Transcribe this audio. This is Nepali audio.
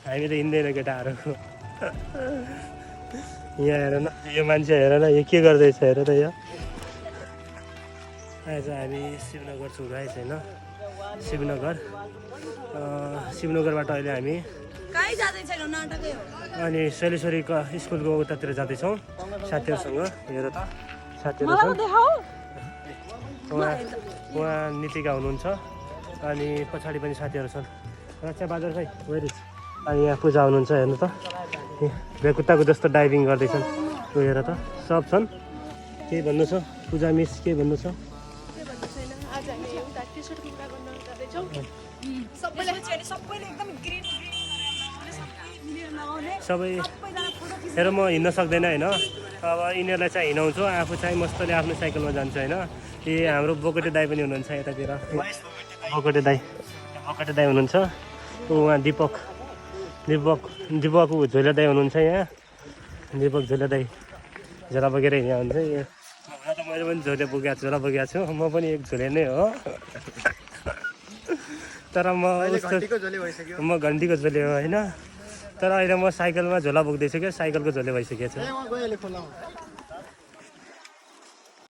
हामी त हिँड्दैन केटाहरू यहाँ हेर न यो मान्छे हेर न यो के गर्दैछ हेर त यो आज हामी शिवनगर छु गाइस होइन शिवनगरबाट अहिले हामी अनि शैलेश्वरीको स्कुलको उतातिर जाँदैछौँ साथीहरूसँग हेर त साथीहरू छन् उहाँ नितिका हुनुहुन्छ अनि पछाडि पनि साथीहरू छन् रक्षा बाजार खै वेरिज अनि यहाँ पूजा हुनुहुन्छ हेर्नु त भेकुत्ताको जस्तो डाइभिङ गर्दैछन् हेर त सब छन् केही भन्नु छ पूजा मिस के भन्नु छ सबै हेर म हिँड्न सक्दैन होइन अब यिनीहरूलाई चाहिँ हिँडाउँछु आफू चाहिँ मस्तले आफ्नो साइकलमा जान्छु होइन हाम्रो बोकोटे दाई पनि हुनुहुन्छ यतातिर बोकोटे दाई हुनुहुन्छ उहाँ दिपक झोले दाई हुनुहुन्छ यहाँ दिपक झोले दाई झोला बोकेर यहाँ हुन्छ यहाँ मैले पनि झोला बोकेको छु म पनि एक झोले नै हो तर म घन्टीको झोले हो होइन तर अहिले म साइकलमा झोला बोक्दैछु क्या साइकलको झोले भइसकेको छु